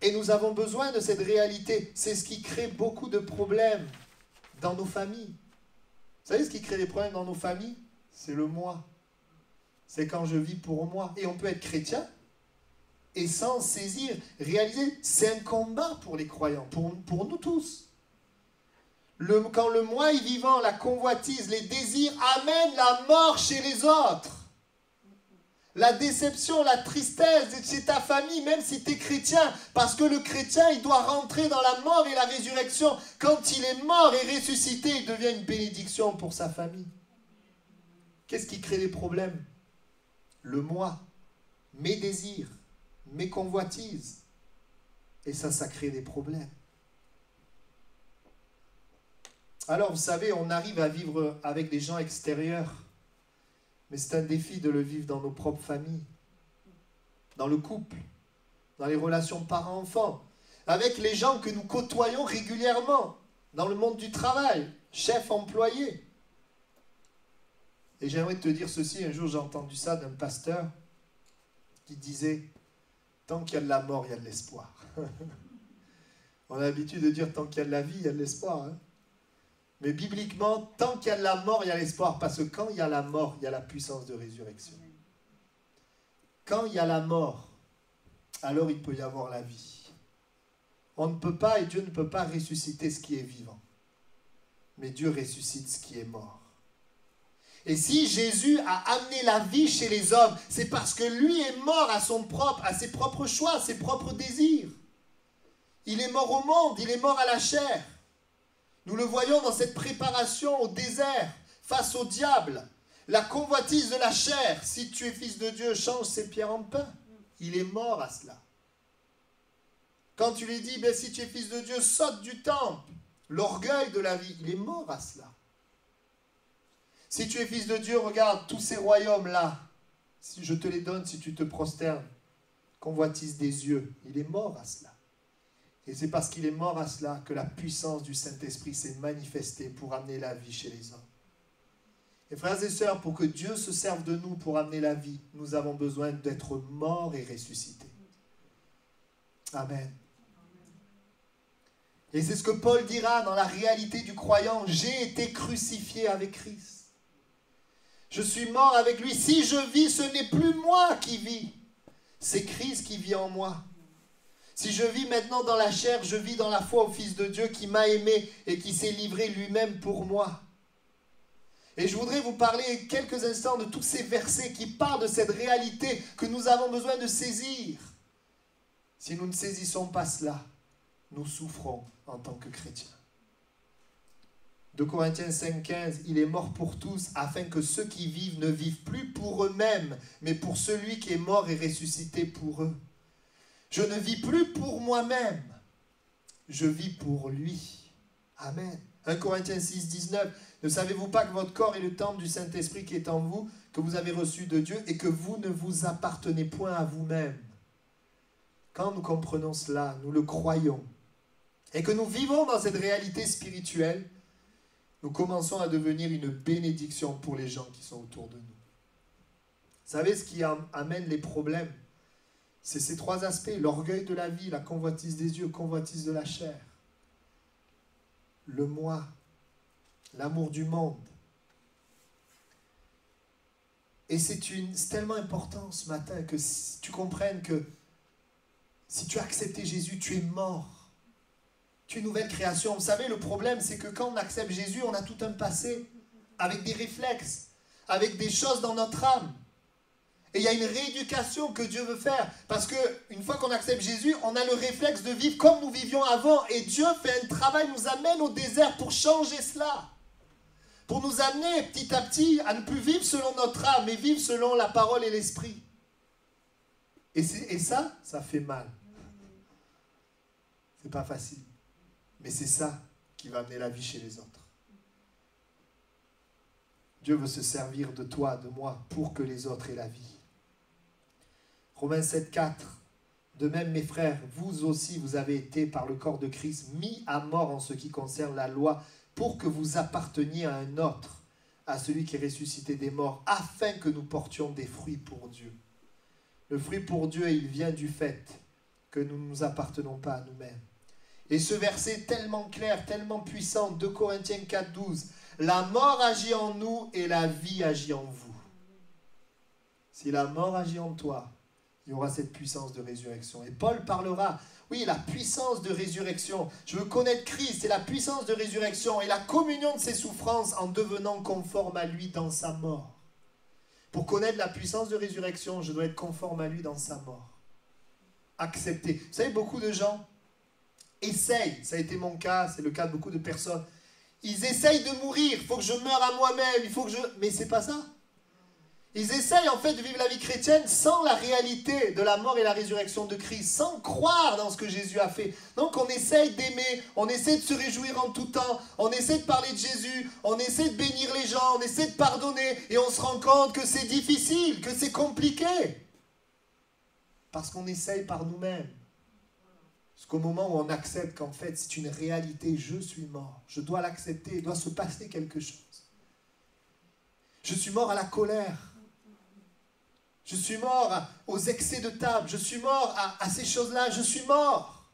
S1: Et nous avons besoin de cette réalité. C'est ce qui crée beaucoup de problèmes dans nos familles. Vous savez ce qui crée des problèmes dans nos familles? C'est le moi. C'est quand je vis pour moi. Et on peut être chrétien et sans saisir, réaliser, c'est un combat pour les croyants, pour nous tous. Quand le moi est vivant, la convoitise, les désirs amènent la mort chez les autres. La déception, la tristesse chez ta famille, même si tu es chrétien, parce que le chrétien, il doit rentrer dans la mort et la résurrection. Quand il est mort et ressuscité, il devient une bénédiction pour sa famille. Qu'est-ce qui crée les problèmes? Le moi, mes désirs, mes convoitises. Et ça crée des problèmes. Alors, vous savez, on arrive à vivre avec des gens extérieurs. Mais c'est un défi de le vivre dans nos propres familles, dans le couple, dans les relations parents-enfants, avec les gens que nous côtoyons régulièrement, dans le monde du travail, chef-employé. Et j'aimerais te dire ceci, un jour j'ai entendu ça d'un pasteur qui disait « Tant qu'il y a de la mort, il y a de l'espoir. » On a l'habitude de dire « Tant qu'il y a de la vie, il y a de l'espoir. » Mais bibliquement, tant qu'il y a de la mort, il y a l'espoir. Parce que quand il y a la mort, il y a la puissance de résurrection. Quand il y a la mort, alors il peut y avoir la vie. On ne peut pas, et Dieu ne peut pas ressusciter ce qui est vivant. Mais Dieu ressuscite ce qui est mort. Et si Jésus a amené la vie chez les hommes, c'est parce que lui est mort à ses propres choix, à ses propres désirs. Il est mort au monde, il est mort à la chair. Nous le voyons dans cette préparation au désert, face au diable. La convoitise de la chair, si tu es fils de Dieu, change ces pierres en pain. Il est mort à cela. Quand tu lui dis, ben, si tu es fils de Dieu, saute du temple. L'orgueil de la vie, il est mort à cela. Si tu es fils de Dieu, regarde tous ces royaumes-là. Si je te les donne, si tu te prosternes, convoitise des yeux, il est mort à cela. Et c'est parce qu'il est mort à cela que la puissance du Saint-Esprit s'est manifestée pour amener la vie chez les hommes. Et frères et sœurs, pour que Dieu se serve de nous pour amener la vie, nous avons besoin d'être morts et ressuscités. Amen. Et c'est ce que Paul dira dans la réalité du croyant. J'ai été crucifié avec Christ. Je suis mort avec lui. Si je vis, ce n'est plus moi qui vis. C'est Christ qui vit en moi. Si je vis maintenant dans la chair, je vis dans la foi au Fils de Dieu qui m'a aimé et qui s'est livré lui-même pour moi. Et je voudrais vous parler quelques instants de tous ces versets qui parlent de cette réalité que nous avons besoin de saisir. Si nous ne saisissons pas cela, nous souffrons en tant que chrétiens. 2 Corinthiens 5,15, il est mort pour tous, afin que ceux qui vivent ne vivent plus pour eux-mêmes, mais pour celui qui est mort et ressuscité pour eux. Je ne vis plus pour moi-même, je vis pour lui. Amen. 1 Corinthiens 6,19, ne savez-vous pas que votre corps est le temple du Saint-Esprit qui est en vous, que vous avez reçu de Dieu, et que vous ne vous appartenez point à vous-même? Quand nous comprenons cela, nous le croyons, et que nous vivons dans cette réalité spirituelle, nous commençons à devenir une bénédiction pour les gens qui sont autour de nous. Vous savez ce qui amène les problèmes? C'est ces trois aspects, l'orgueil de la vie, la convoitise des yeux, convoitise de la chair. Le moi, l'amour du monde. Et c'est tellement important ce matin que tu comprennes que si tu as accepté Jésus, tu es mort. Tu es une nouvelle création. Vous savez, le problème, c'est que quand on accepte Jésus, on a tout un passé avec des réflexes, avec des choses dans notre âme. Et il y a une rééducation que Dieu veut faire. Parce qu'une fois qu'on accepte Jésus, on a le réflexe de vivre comme nous vivions avant. Et Dieu fait un travail, nous amène au désert pour changer cela. Pour nous amener petit à petit à ne plus vivre selon notre âme, mais vivre selon la parole et l'esprit. Et ça fait mal. C'est pas facile. Mais c'est ça qui va amener la vie chez les autres. Dieu veut se servir de toi, de moi, pour que les autres aient la vie. Romains 7,4. De même, mes frères, vous aussi, vous avez été, par le corps de Christ, mis à mort en ce qui concerne la loi, pour que vous apparteniez à un autre, à celui qui est ressuscité des morts, afin que nous portions des fruits pour Dieu. Le fruit pour Dieu, il vient du fait que nous ne nous appartenons pas à nous-mêmes. Et ce verset tellement clair, tellement puissant, 2 Corinthiens 4, 12, la mort agit en nous et la vie agit en vous. Si la mort agit en toi, il y aura cette puissance de résurrection. Et Paul parlera, oui, la puissance de résurrection. Je veux connaître Christ et la puissance de résurrection et la communion de ses souffrances en devenant conforme à lui dans sa mort. Pour connaître la puissance de résurrection, je dois être conforme à lui dans sa mort. Accepter. Vous savez, beaucoup de gens essayent, ça a été mon cas, c'est le cas de beaucoup de personnes, ils essayent de mourir, il faut que je meure à moi-même, il faut que je... Mais c'est pas ça. Ils essayent en fait de vivre la vie chrétienne sans la réalité de la mort et la résurrection de Christ, sans croire dans ce que Jésus a fait. Donc on essaye d'aimer, on essaie de se réjouir en tout temps, on essaie de parler de Jésus, on essaie de bénir les gens, on essaie de pardonner, et on se rend compte que c'est difficile, que c'est compliqué. Parce qu'on essaye par nous-mêmes. Jusqu'au moment où on accepte qu'en fait c'est une réalité, je suis mort, je dois l'accepter, il doit se passer quelque chose. Je suis mort à la colère. Je suis mort aux excès de table. Je suis mort à ces choses-là. Je suis mort.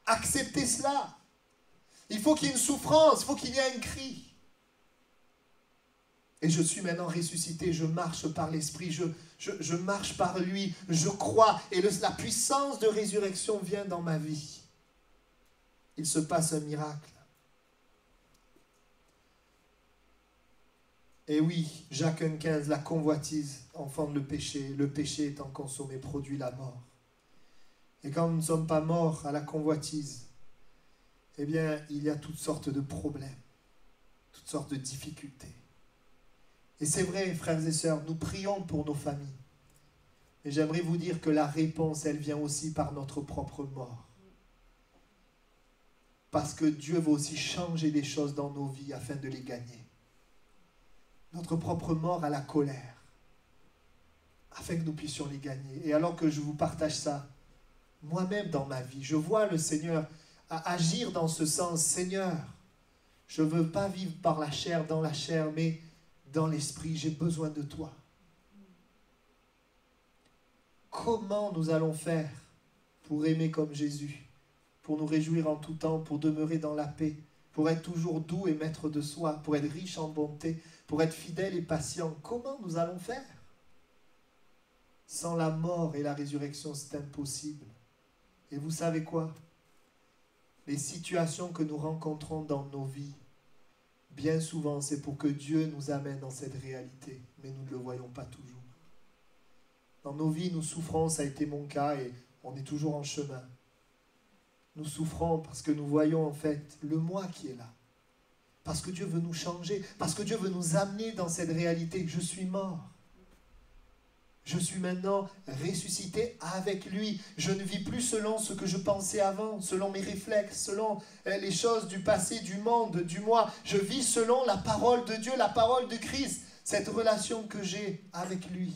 S1: Acceptez cela. Il faut qu'il y ait une souffrance. Il faut qu'il y ait un cri. Et je suis maintenant ressuscité. Je marche par l'Esprit. Je marche par lui. Je crois. Et la puissance de résurrection vient dans ma vie. Il se passe un miracle. Et oui, Jacques 1,15, la convoitise enfante le péché étant consommé produit la mort. Et quand nous ne sommes pas morts à la convoitise, eh bien, il y a toutes sortes de problèmes, toutes sortes de difficultés. Et c'est vrai, frères et sœurs, nous prions pour nos familles. Mais j'aimerais vous dire que la réponse, elle vient aussi par notre propre mort. Parce que Dieu veut aussi changer des choses dans nos vies afin de les gagner. Notre propre mort à la colère, afin que nous puissions les gagner. Et alors que je vous partage ça, moi-même dans ma vie, je vois le Seigneur agir dans ce sens. Seigneur, je ne veux pas vivre par la chair, dans la chair, mais dans l'esprit, j'ai besoin de toi. Comment nous allons faire pour aimer comme Jésus, pour nous réjouir en tout temps, pour demeurer dans la paix, pour être toujours doux et maître de soi, pour être riche en bonté, pour être fidèle et patient? Comment nous allons faire? Sans la mort et la résurrection, c'est impossible. Et vous savez quoi? Les situations que nous rencontrons dans nos vies, bien souvent, c'est pour que Dieu nous amène dans cette réalité, mais nous ne le voyons pas toujours. Dans nos vies, nous souffrons, ça a été mon cas, et on est toujours en chemin. Nous souffrons parce que nous voyons en fait le moi qui est là. Parce que Dieu veut nous changer, parce que Dieu veut nous amener dans cette réalité que je suis mort. Je suis maintenant ressuscité avec lui. Je ne vis plus selon ce que je pensais avant, selon mes réflexes, selon les choses du passé, du monde, du moi. Je vis selon la parole de Dieu, la parole de Christ. Cette relation que j'ai avec lui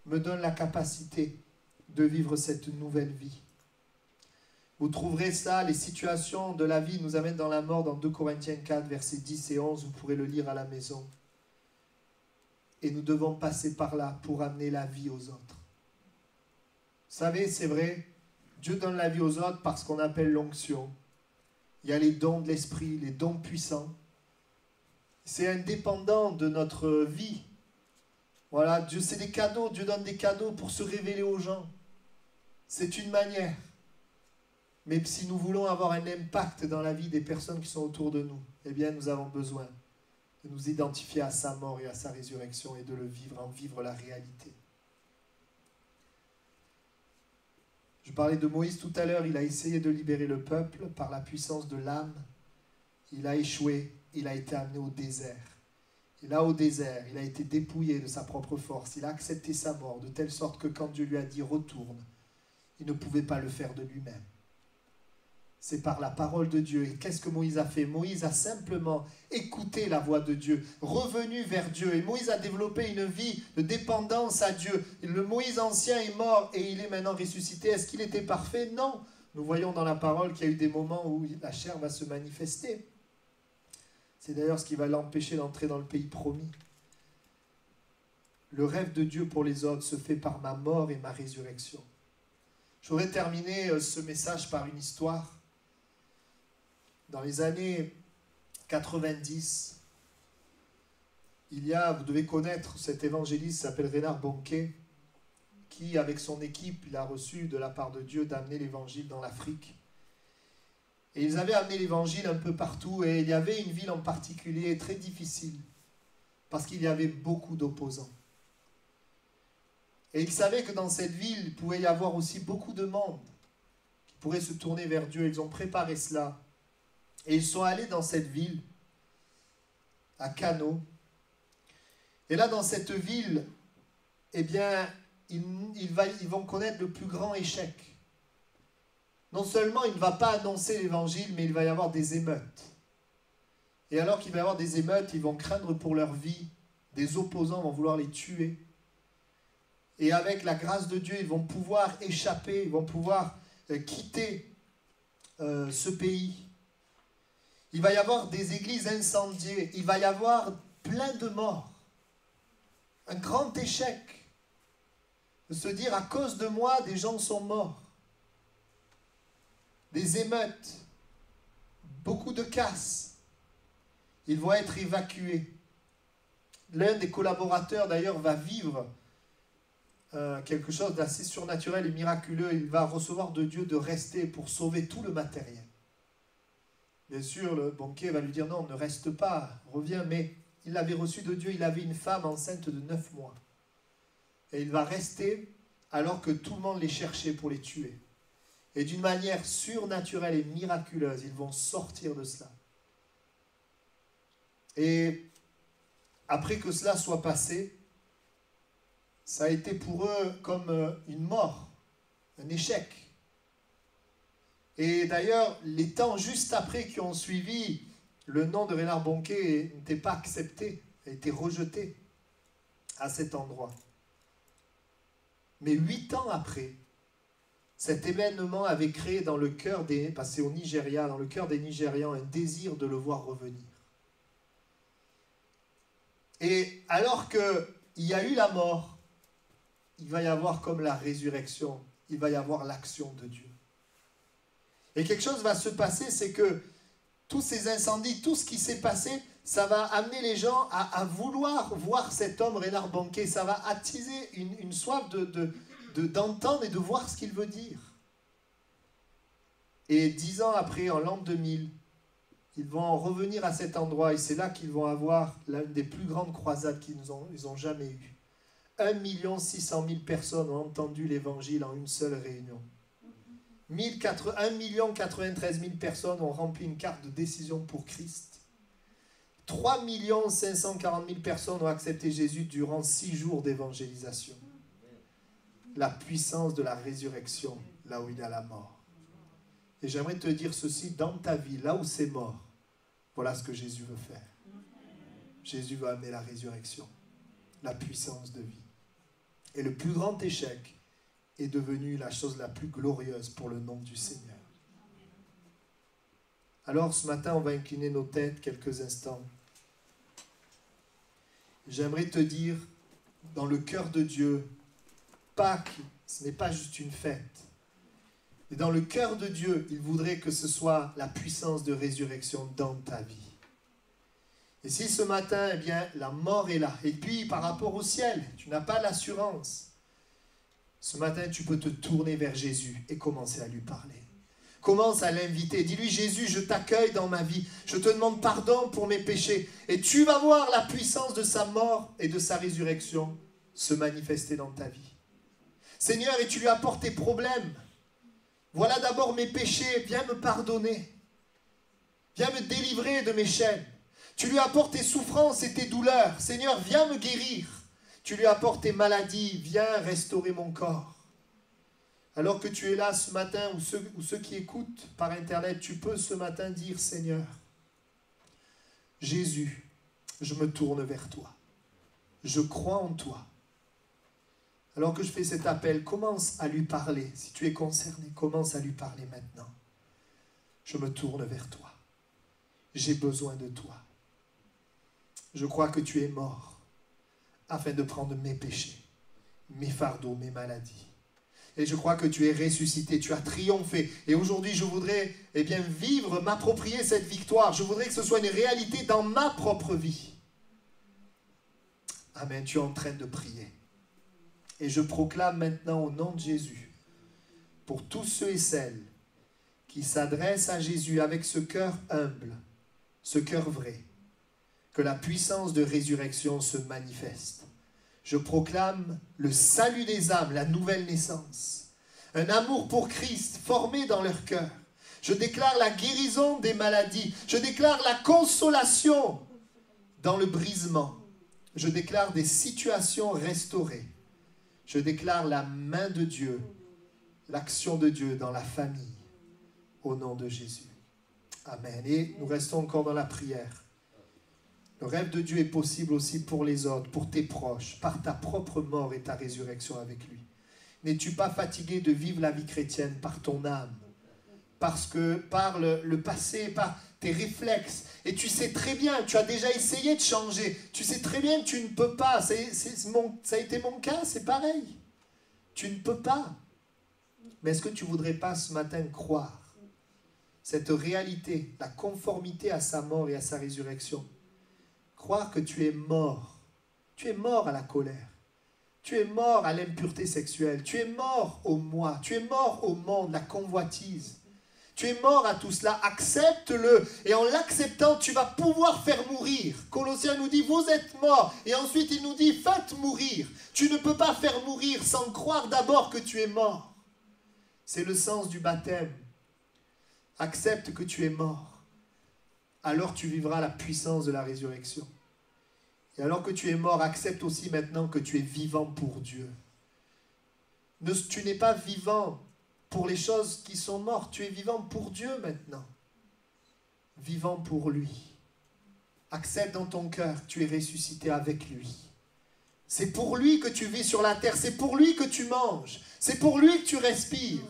S1: me donne la capacité de vivre cette nouvelle vie. Vous trouverez ça, les situations de la vie nous amènent dans la mort dans 2 Corinthiens 4, versets 10 et 11. Vous pourrez le lire à la maison. Et nous devons passer par là pour amener la vie aux autres. Vous savez, c'est vrai, Dieu donne la vie aux autres parce qu'on appelle l'onction. Il y a les dons de l'esprit, les dons puissants. C'est indépendant de notre vie. Voilà, Dieu, c'est des cadeaux. Dieu donne des cadeaux pour se révéler aux gens. C'est une manière. Mais si nous voulons avoir un impact dans la vie des personnes qui sont autour de nous, eh bien, nous avons besoin de nous identifier à sa mort et à sa résurrection et de le vivre, en vivre la réalité. Je parlais de Moïse tout à l'heure, il a essayé de libérer le peuple par la puissance de l'âme. Il a échoué, il a été amené au désert. Et là, au désert, il a été dépouillé de sa propre force. Il a accepté sa mort, de telle sorte que quand Dieu lui a dit « retourne », il ne pouvait pas le faire de lui-même. C'est par la parole de Dieu. Et qu'est-ce que Moïse a fait? Moïse a simplement écouté la voix de Dieu, revenu vers Dieu. Et Moïse a développé une vie de dépendance à Dieu. Le Moïse ancien est mort et il est maintenant ressuscité. Est-ce qu'il était parfait? Non. Nous voyons dans la parole qu'il y a eu des moments où la chair va se manifester. C'est d'ailleurs ce qui va l'empêcher d'entrer dans le pays promis. Le rêve de Dieu pour les autres se fait par ma mort et ma résurrection. Je voudrais terminer ce message par une histoire. Dans les années 90, vous devez connaître cet évangéliste qui s'appelle Reinhard Bonnke, qui, avec son équipe, il a reçu de la part de Dieu d'amener l'évangile dans l'Afrique. Et ils avaient amené l'évangile un peu partout, et il y avait une ville en particulier très difficile, parce qu'il y avait beaucoup d'opposants. Et ils savaient que dans cette ville, il pouvait y avoir aussi beaucoup de monde qui pourrait se tourner vers Dieu. Ils ont préparé cela. Et ils sont allés dans cette ville, à Kano. Et là, dans cette ville, eh bien, ils vont connaître le plus grand échec. Non seulement il ne va pas annoncer l'évangile, mais il va y avoir des émeutes. Et alors qu'il va y avoir des émeutes, ils vont craindre pour leur vie. Des opposants vont vouloir les tuer. Et avec la grâce de Dieu, ils vont pouvoir échapper, ils vont pouvoir quitter ce pays. Il va y avoir des églises incendiées, il va y avoir plein de morts. Un grand échec de se dire à cause de moi, des gens sont morts. Des émeutes, beaucoup de casses. Ils vont être évacués. L'un des collaborateurs d'ailleurs va vivre quelque chose d'assez surnaturel et miraculeux. Il va recevoir de Dieu de rester pour sauver tout le matériel. Bien sûr, le banquier va lui dire non, ne reste pas, reviens, mais il l'avait reçu de Dieu, il avait une femme enceinte de 9 mois. Et il va rester alors que tout le monde les cherchait pour les tuer. Et d'une manière surnaturelle et miraculeuse, ils vont sortir de cela. Et après que cela soit passé, ça a été pour eux comme une mort, un échec. Et d'ailleurs, les temps juste après qui ont suivi, le nom de Reinhard Bonnke n'était pas accepté, a été rejeté à cet endroit. Mais 8 ans après, cet événement avait créé dans le cœur passé au Nigeria, dans le cœur des Nigérians, un désir de le voir revenir. Et alors qu'il y a eu la mort, il va y avoir comme la résurrection, il va y avoir l'action de Dieu. Et quelque chose va se passer, c'est que tous ces incendies, tout ce qui s'est passé, ça va amener les gens à vouloir voir cet homme, Reinhard Bonnke. Ça va attiser une soif d'entendre et de voir ce qu'il veut dire. Et 10 ans après, en l'an 2000, ils vont revenir à cet endroit et c'est là qu'ils vont avoir l'une des plus grandes croisades qu'ils ont jamais eues. 1 600 000 personnes ont entendu l'évangile en une seule réunion. 1 93 000 personnes ont rempli une carte de décision pour Christ. 3 540 000 personnes ont accepté Jésus durant 6 jours d'évangélisation. La puissance de la résurrection, là où il y a la mort. Et j'aimerais te dire ceci, dans ta vie, là où c'est mort, voilà ce que Jésus veut faire. Jésus veut amener la résurrection, la puissance de vie. Et le plus grand échec est devenu la chose la plus glorieuse pour le nom du Seigneur. Alors ce matin, on va incliner nos têtes quelques instants. J'aimerais te dire, dans le cœur de Dieu, Pâques, ce n'est pas juste une fête. Et dans le cœur de Dieu, il voudrait que ce soit la puissance de résurrection dans ta vie. Et si ce matin, eh bien, la mort est là, et puis par rapport au ciel, tu n'as pas l'assurance, ce matin, tu peux te tourner vers Jésus et commencer à lui parler. Commence à l'inviter. Dis-lui, Jésus, je t'accueille dans ma vie. Je te demande pardon pour mes péchés. Et tu vas voir la puissance de sa mort et de sa résurrection se manifester dans ta vie. Seigneur, et tu lui apportes tes problèmes. Voilà d'abord mes péchés. Viens me pardonner. Viens me délivrer de mes chaînes. Tu lui apportes tes souffrances et tes douleurs. Seigneur, viens me guérir. Tu lui apportes tes maladies. Viens restaurer mon corps. Alors que tu es là ce matin, ou ceux qui écoutent par Internet, tu peux ce matin dire, Seigneur, Jésus, je me tourne vers toi. Je crois en toi. Alors que je fais cet appel, commence à lui parler. Si tu es concerné, commence à lui parler maintenant. Je me tourne vers toi. J'ai besoin de toi. Je crois que tu es mort afin de prendre mes péchés, mes fardeaux, mes maladies. Et je crois que tu es ressuscité, tu as triomphé. Et aujourd'hui, je voudrais vivre, m'approprier cette victoire. Je voudrais que ce soit une réalité dans ma propre vie. Amen, tu es en train de prier. Et je proclame maintenant au nom de Jésus, pour tous ceux et celles qui s'adressent à Jésus avec ce cœur humble, ce cœur vrai, que la puissance de résurrection se manifeste. Je proclame le salut des âmes, la nouvelle naissance, un amour pour Christ formé dans leur cœur. Je déclare la guérison des maladies. Je déclare la consolation dans le brisement. Je déclare des situations restaurées. Je déclare la main de Dieu, l'action de Dieu dans la famille, au nom de Jésus. Amen. Et nous restons encore dans la prière. Le rêve de Dieu est possible aussi pour les autres, pour tes proches, par ta propre mort et ta résurrection avec lui. N'es-tu pas fatigué de vivre la vie chrétienne par ton âme, parce que par le passé, par tes réflexes, et tu sais très bien, tu as déjà essayé de changer, tu sais très bien que tu ne peux pas, ça a été mon cas, c'est pareil. Tu ne peux pas. Mais est-ce que tu ne voudrais pas ce matin croire cette réalité, la conformité à sa mort et à sa résurrection? Croire que tu es mort. Tu es mort à la colère. Tu es mort à l'impureté sexuelle. Tu es mort au moi. Tu es mort au monde, la convoitise. Tu es mort à tout cela. Accepte-le. Et en l'acceptant, tu vas pouvoir faire mourir. Colossiens nous dit, vous êtes morts. Et ensuite, il nous dit, faites mourir. Tu ne peux pas faire mourir sans croire d'abord que tu es mort. C'est le sens du baptême. Accepte que tu es mort. Alors tu vivras la puissance de la résurrection. Et alors que tu es mort, accepte aussi maintenant que tu es vivant pour Dieu. Tu n'es pas vivant pour les choses qui sont mortes, tu es vivant pour Dieu maintenant. Vivant pour lui. Accepte dans ton cœur que tu es ressuscité avec lui. C'est pour lui que tu vis sur la terre, c'est pour lui que tu manges, c'est pour lui que tu respires.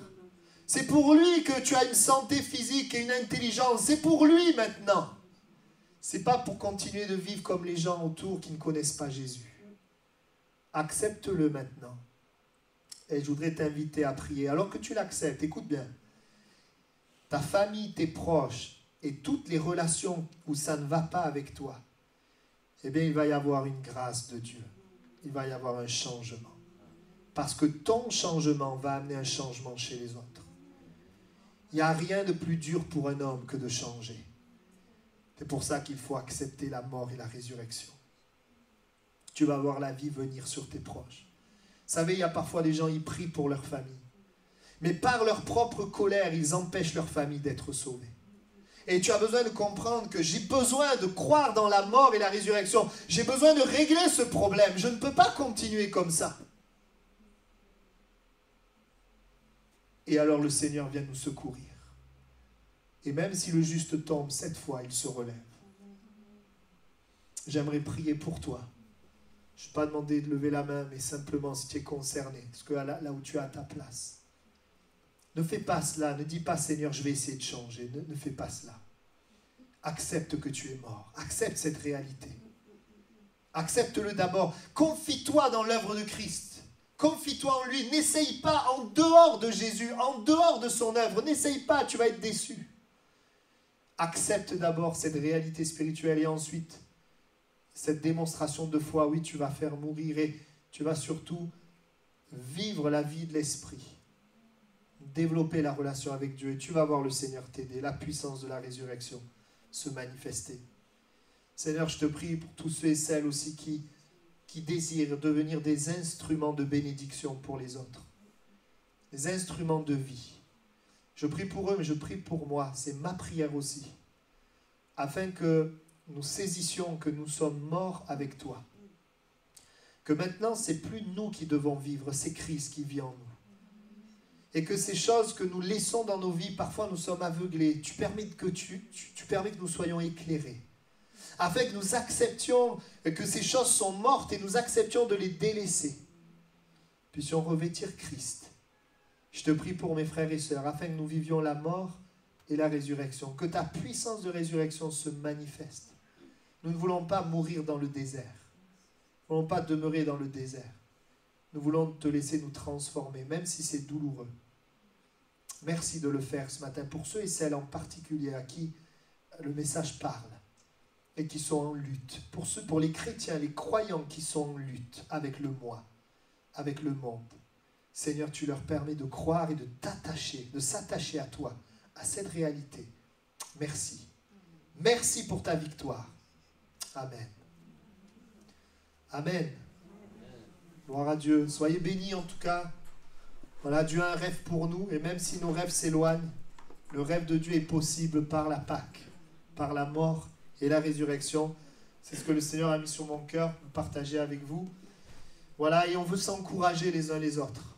S1: C'est pour lui que tu as une santé physique et une intelligence. C'est pour lui maintenant. Ce n'est pas pour continuer de vivre comme les gens autour qui ne connaissent pas Jésus. Accepte-le maintenant. Et je voudrais t'inviter à prier. Alors que tu l'acceptes, écoute bien. Ta famille, tes proches et toutes les relations où ça ne va pas avec toi, eh bien, il va y avoir une grâce de Dieu. Il va y avoir un changement. Parce que ton changement va amener un changement chez les autres. Il n'y a rien de plus dur pour un homme que de changer. C'est pour ça qu'il faut accepter la mort et la résurrection. Tu vas voir la vie venir sur tes proches. Vous savez, il y a parfois des gens, ils prient pour leur famille. Mais par leur propre colère, ils empêchent leur famille d'être sauvée. Et tu as besoin de comprendre que j'ai besoin de croire dans la mort et la résurrection. J'ai besoin de régler ce problème. Je ne peux pas continuer comme ça. Et alors le Seigneur vient nous secourir. Et même si le juste tombe, 7 fois, il se relève. J'aimerais prier pour toi. Je ne vais pas demander de lever la main, mais simplement si tu es concerné, parce que là où tu es à ta place. Ne fais pas cela, ne dis pas Seigneur, je vais essayer de changer. Ne fais pas cela. Accepte que tu es mort. Accepte cette réalité. Accepte-le d'abord. Confie-toi dans l'œuvre de Christ. Confie-toi en lui. N'essaye pas en dehors de Jésus, en dehors de son œuvre. N'essaye pas, tu vas être déçu. Accepte d'abord cette réalité spirituelle et ensuite cette démonstration de foi. Oui, tu vas faire mourir et tu vas surtout vivre la vie de l'esprit. Développer la relation avec Dieu et tu vas voir le Seigneur t'aider, la puissance de la résurrection se manifester. Seigneur, je te prie pour tous ceux et celles aussi qui désirent devenir des instruments de bénédiction pour les autres, des instruments de vie. Je prie pour eux, mais je prie pour moi, c'est ma prière aussi, afin que nous saisissions que nous sommes morts avec toi, que maintenant c'est plus nous qui devons vivre, c'est Christ qui vit en nous. Et que ces choses que nous laissons dans nos vies, parfois nous sommes aveuglés. Tu permets que nous soyons éclairés. Afin que nous acceptions que ces choses sont mortes et nous acceptions de les délaisser. Puissions revêtir Christ. Je te prie pour mes frères et sœurs, afin que nous vivions la mort et la résurrection. Que ta puissance de résurrection se manifeste. Nous ne voulons pas mourir dans le désert. Nous ne voulons pas demeurer dans le désert. Nous voulons te laisser nous transformer, même si c'est douloureux. Merci de le faire ce matin pour ceux et celles en particulier à qui le message parle et qui sont en lutte. Pour les chrétiens, les croyants qui sont en lutte avec le moi, avec le monde. Seigneur, tu leur permets de croire et de t'attacher, de s'attacher à toi, à cette réalité. Merci. Merci pour ta victoire. Amen. Amen. Gloire à Dieu. Soyez bénis en tout cas. Voilà, Dieu a un rêve pour nous et même si nos rêves s'éloignent, le rêve de Dieu est possible par la Pâque, par la mort et la résurrection. C'est ce que le Seigneur a mis sur mon cœur de partager avec vous. Voilà, et on veut s'encourager les uns les autres.